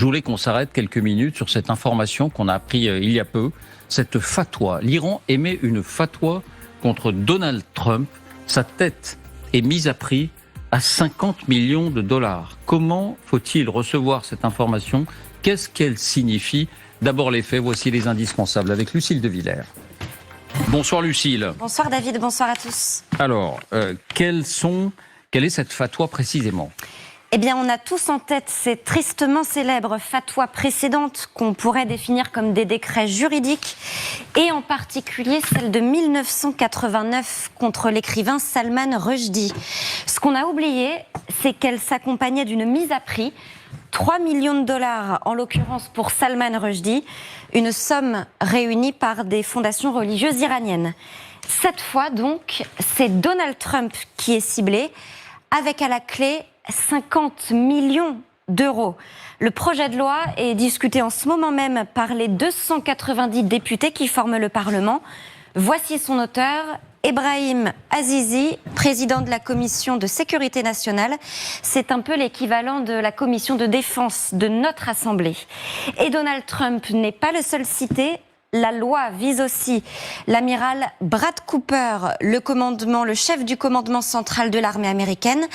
Je voulais qu'on s'arrête quelques minutes sur cette information qu'on a appris il y a peu, cette fatwa. L'Iran émet une fatwa contre Donald Trump. Sa tête est mise à prix à 50 millions de dollars. Comment faut-il recevoir cette information? Qu'est-ce qu'elle signifie? D'abord les faits, voici les indispensables avec Lucille de Villers. Bonsoir Lucille. Bonsoir David, bonsoir à tous. Alors, quelle est cette fatwa précisément? Eh bien, on a tous en tête ces tristement célèbres fatwas précédentes qu'on pourrait définir comme des décrets juridiques, et en particulier celle de 1989 contre l'écrivain Salman Rushdie. Ce qu'on a oublié, c'est qu'elle s'accompagnait d'une mise à prix, 3 millions de dollars en l'occurrence pour Salman Rushdie, une somme réunie par des fondations religieuses iraniennes. Cette fois donc, c'est Donald Trump qui est ciblé, avec à la clé 50 millions d'euros. Le projet de loi est discuté en ce moment même par les 290 députés qui forment le Parlement. Voici son auteur, Ebrahim Azizi, président de la Commission de sécurité nationale. C'est un peu l'équivalent de la Commission de défense de notre Assemblée. Et Donald Trump n'est pas le seul cité. La loi vise aussi l'amiral Brad Cooper, le chef du commandement central de l'armée américaine,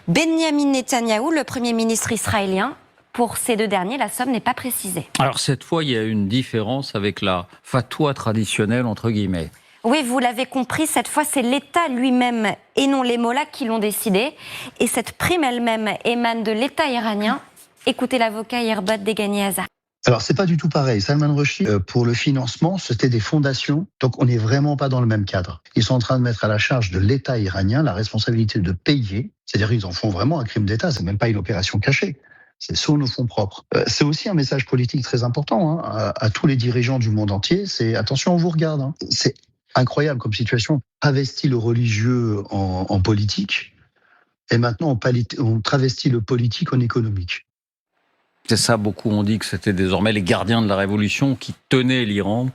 Benjamin Netanyahou, le Premier ministre israélien. Pour ces deux derniers, la somme n'est pas précisée. Alors cette fois, il y a une différence avec la fatwa traditionnelle, entre guillemets. Oui, vous l'avez compris, cette fois, c'est l'État lui-même et non les mollahs qui l'ont décidé. Et cette prime elle-même émane de l'État iranien. Écoutez l'avocat Yerbad Degani-Azar. Alors, c'est pas du tout pareil. Salman Rushdie, pour le financement, c'était des fondations. Donc, on n'est vraiment pas dans le même cadre. Ils sont en train de mettre à la charge de l'État iranien la responsabilité de payer. C'est-à-dire qu'ils en font vraiment un crime d'État. C'est même pas une opération cachée. C'est sur nos fonds propres. C'est aussi un message politique très important à tous les dirigeants du monde entier. C'est attention, on vous regarde. C'est incroyable comme situation. Travestit le religieux en politique. Et maintenant, on travestit le politique en économique. C'est ça, beaucoup ont dit que c'était désormais les gardiens de la révolution qui tenaient l'Iran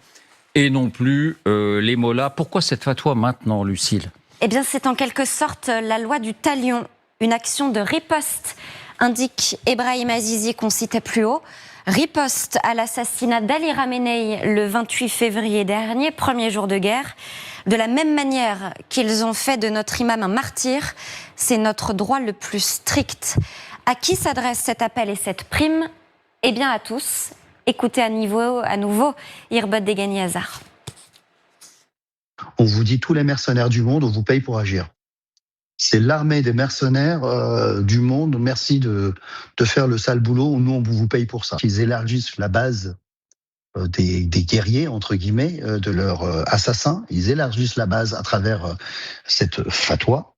et non plus les mollahs. Pourquoi cette fatwa maintenant, Lucille? Eh bien, c'est en quelque sorte la loi du talion, une action de riposte, indique Ebrahim Azizi qu'on citait plus haut. Riposte à l'assassinat d'Ali Khamenei le 28 février dernier, premier jour de guerre. De la même manière qu'ils ont fait de notre imam un martyr, c'est notre droit le plus strict. À qui s'adresse cet appel et cette prime? Eh bien à tous. Écoutez à nouveau Yerbad Degani-Azar. On vous dit tous les mercenaires du monde, on vous paye pour agir. C'est l'armée des mercenaires du monde. Merci de faire le sale boulot. Nous, on vous paye pour ça. Ils élargissent la base des guerriers, entre guillemets, de leurs assassins. Ils élargissent la base à travers cette fatwa.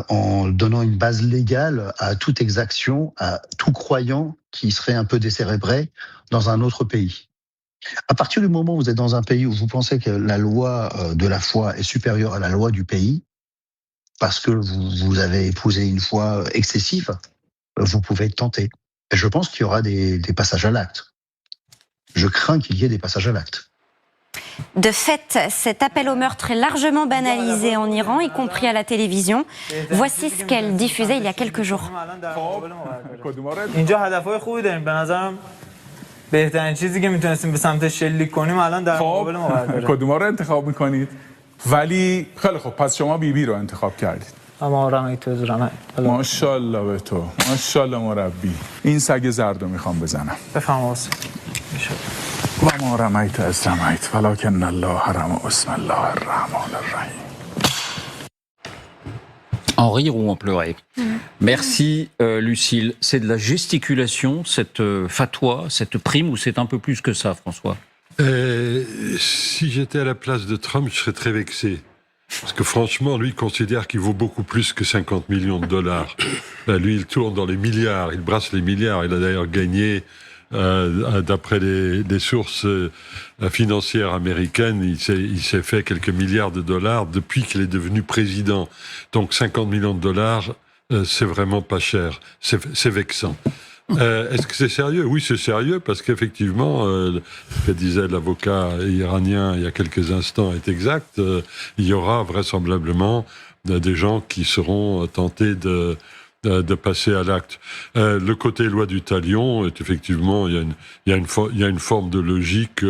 En donnant une base légale à toute exaction, à tout croyant qui serait un peu décérébré dans un autre pays. À partir du moment où vous êtes dans un pays où vous pensez que la loi de la foi est supérieure à la loi du pays, parce que vous avez épousé une foi excessive, vous pouvez être tenté. Et je pense qu'il y aura des passages à l'acte. Je crains qu'il y ait des passages à l'acte. De fait, cet appel au meurtre est largement banalisé en Iran, y compris à la télévision. Voici ce qu'elle diffusait il y a quelques jours. ولی خیلی خوب پس شما بیبی رو انتخاب کردید. ماشاءالله به تو. ماشاءالله مربی. این سگ زرد رو میخوام بزنم. بفرمایید. و ما رمیت از رمیت ولکن الله حرم بسم الله الرحمن الرحیم. En rire ou en pleurer. Merci Lucille. C'est de la gesticulation, cette fatwa, cette prime, ou c'est un peu plus que ça, François? Si j'étais à la place de Trump, je serais très vexé. Parce que franchement, lui, il considère qu'il vaut beaucoup plus que 50 millions de dollars. Ben, lui, il tourne dans les milliards, il brasse les milliards. Il a d'ailleurs gagné, d'après les sources financières américaines, il s'est fait quelques milliards de dollars depuis qu'il est devenu président. Donc 50 millions de dollars, c'est vraiment pas cher. C'est vexant. Est-ce que c'est sérieux? Oui, c'est sérieux, parce qu'effectivement, ce que disait l'avocat iranien il y a quelques instants est exact. Il y aura vraisemblablement des gens qui seront tentés de passer à l'acte. Le côté loi du talion, effectivement, il y a une forme de logique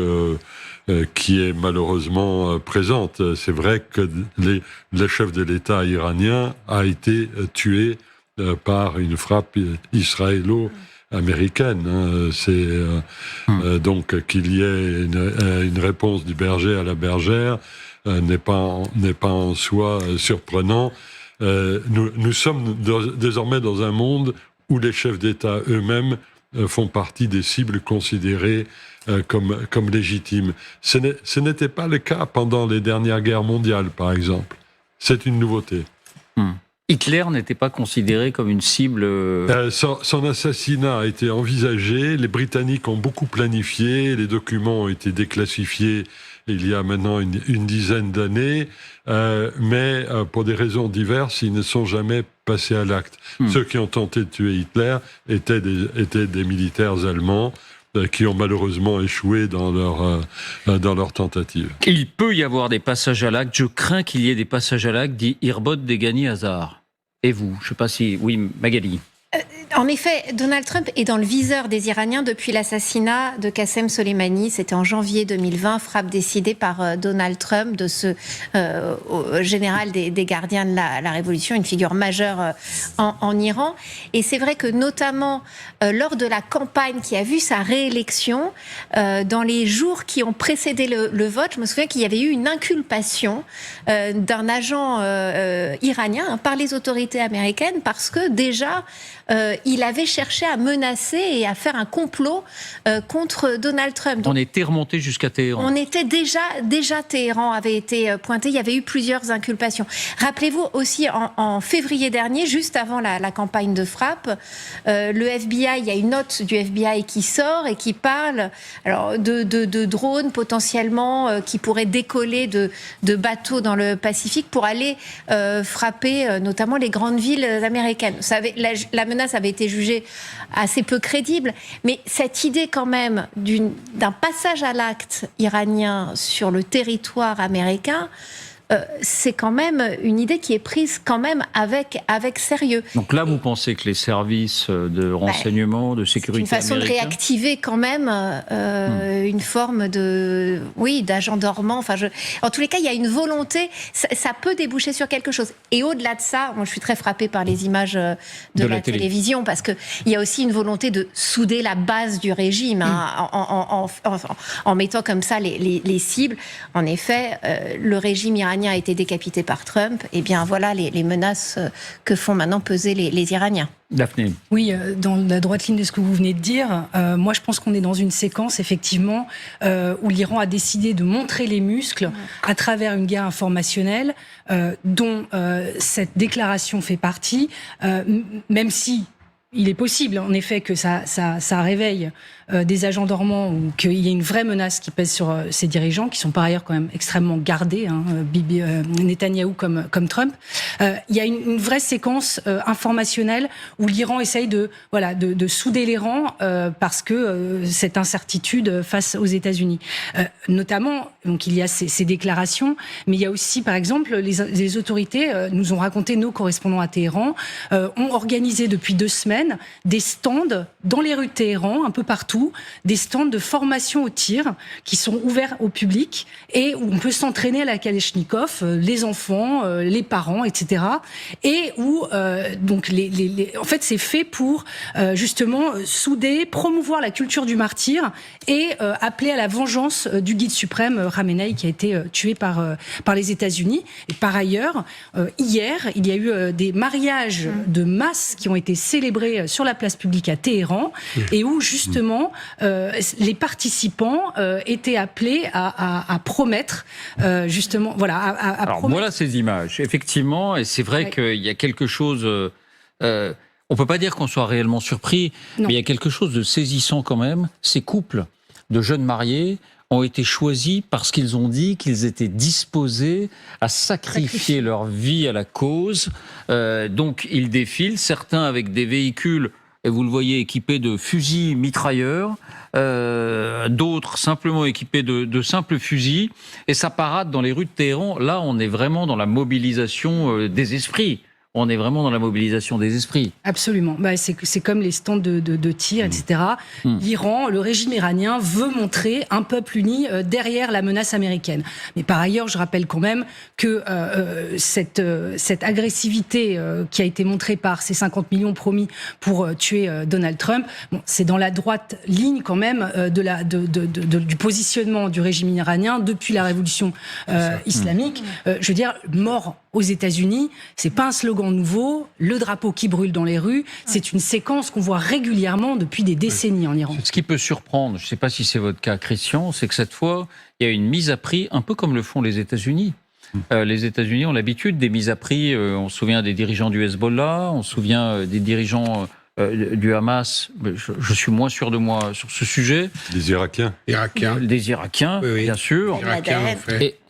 qui est malheureusement présente. C'est vrai que le chef de l'État iranien a été tué par une frappe israélo-américaine. Donc qu'il y ait une réponse du berger à la bergère n'est pas en soi surprenant. Nous sommes désormais dans un monde où les chefs d'État eux-mêmes font partie des cibles considérées comme légitimes. Ce n'était pas le cas pendant les dernières guerres mondiales, par exemple. C'est une nouveauté. Hitler n'était pas considéré comme une cible... Son assassinat a été envisagé, les Britanniques ont beaucoup planifié, les documents ont été déclassifiés il y a maintenant une dizaine d'années, mais pour des raisons diverses, ils ne sont jamais passés à l'acte. Ceux qui ont tenté de tuer Hitler étaient des militaires allemands qui ont malheureusement échoué dans leur tentative. Il peut y avoir des passages à l'acte. Je crains qu'il y ait des passages à l'acte, dit Irbod Degani Hazar. Et vous? Je ne sais pas si... Oui, Magali. En effet, Donald Trump est dans le viseur des Iraniens depuis l'assassinat de Qassem Soleimani. C'était en janvier 2020, frappe décidée par Donald Trump, de ce général des gardiens de la révolution, une figure majeure en Iran. Et c'est vrai que notamment lors de la campagne qui a vu sa réélection, dans les jours qui ont précédé le vote, je me souviens qu'il y avait eu une inculpation d'un agent iranien par les autorités américaines parce que déjà... il avait cherché à menacer et à faire un complot contre Donald Trump. Donc, on était remonté jusqu'à Téhéran. On était déjà Téhéran avait été pointé. Il y avait eu plusieurs inculpations. Rappelez-vous aussi en février dernier, juste avant la campagne de frappe, le FBI, il y a une note du FBI qui sort et qui parle alors de drones potentiellement qui pourraient décoller de bateaux dans le Pacifique pour aller frapper notamment les grandes villes américaines. Vous savez, la menace avait été jugée assez peu crédible, mais cette idée quand même d'un passage à l'acte iranien sur le territoire américain, c'est quand même une idée qui est prise quand même avec sérieux. Donc là, vous pensez que les services de renseignement, de sécurité une façon américains... de réactiver quand même une forme d'agent dormant. En tous les cas, il y a une volonté. Ça peut déboucher sur quelque chose. Et au-delà de ça, moi, je suis très frappée par les images de la télévision parce qu'il y a aussi une volonté de souder la base du régime en mettant comme ça les cibles. En effet, le régime iranien a été décapité par Trump, et bien voilà les menaces que font maintenant peser les Iraniens. Daphné. Oui, dans la droite ligne de ce que vous venez de dire, moi je pense qu'on est dans une séquence effectivement où l'Iran a décidé de montrer les muscles à travers une guerre informationnelle dont cette déclaration fait partie, même si il est possible, en effet, que ça réveille des agents dormants ou qu'il y ait une vraie menace qui pèse sur ces dirigeants, qui sont par ailleurs quand même extrêmement gardés, Netanyahou comme Trump. Il y a une vraie séquence informationnelle où l'Iran essaye de souder les rangs parce que cette incertitude face aux États-Unis. Notamment, donc il y a ces déclarations, mais il y a aussi, par exemple, les autorités nous ont raconté, nos correspondants à Téhéran, ont organisé depuis 2 semaines des stands dans les rues de Téhéran, un peu partout, des stands de formation au tir qui sont ouverts au public et où on peut s'entraîner à la Kalachnikov, les enfants, les parents, etc. Et où, donc, en fait, c'est fait pour justement souder, promouvoir la culture du martyr et appeler à la vengeance du guide suprême Khamenei qui a été tué par les États-Unis. Et par ailleurs, hier, il y a eu des mariages de masse qui ont été célébrés sur la place publique à Téhéran et où justement les participants étaient appelés à promettre justement Alors promettre. voilà ces images effectivement, et c'est vrai qu'il y a quelque chose on peut pas dire qu'on soit réellement surpris, mais il y a quelque chose de saisissant quand même. Ces couples de jeunes mariés ont été choisis parce qu'ils ont dit qu'ils étaient disposés à sacrifier leur vie à la cause. Donc ils défilent, certains avec des véhicules, et vous le voyez, équipés de fusils mitrailleurs, d'autres simplement équipés de simples fusils, et ça parade dans les rues de Téhéran. Là, on est vraiment dans la mobilisation des esprits. on est vraiment dans la mobilisation des esprits. Absolument. Bah, c'est comme les stands de tir, etc. L'Iran, le régime iranien veut montrer un peuple uni derrière la menace américaine. Mais par ailleurs, je rappelle quand même que cette agressivité qui a été montrée par ces 50 millions promis pour tuer Donald Trump, bon, c'est dans la droite ligne quand même du positionnement du régime iranien depuis la révolution islamique. Je veux dire, mort aux États-Unis, c'est pas un slogan nouveau, le drapeau qui brûle dans les rues, c'est une séquence qu'on voit régulièrement depuis des décennies en Iran. Ce qui peut surprendre, je ne sais pas si c'est votre cas, Christian, c'est que cette fois, il y a une mise à prix, un peu comme le font les États-Unis. Les États-Unis ont l'habitude des mises à prix. On se souvient des dirigeants du Hezbollah, on se souvient des dirigeants du Hamas. Je suis moins sûr de moi sur ce sujet. Des Irakiens. Des Irakiens, oui. Bien sûr.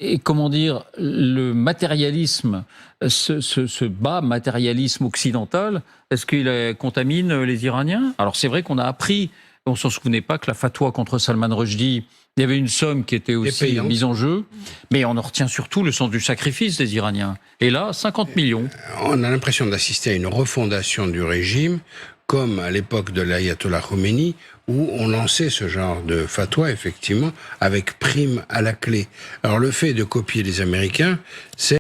Et comment dire, le matérialisme, ce bas matérialisme occidental, est-ce qu'il contamine les Iraniens? Alors c'est vrai qu'on a appris, on ne s'en souvenait pas, que la fatwa contre Salman Rushdie, il y avait une somme qui était aussi mise en jeu, mais on en retient surtout le sens du sacrifice des Iraniens. Et là, 50 millions. On a l'impression d'assister à une refondation du régime, comme à l'époque de l'ayatollah Khomeini, où on lançait ce genre de fatwa, effectivement, avec prime à la clé. Alors le fait de copier les Américains, c'est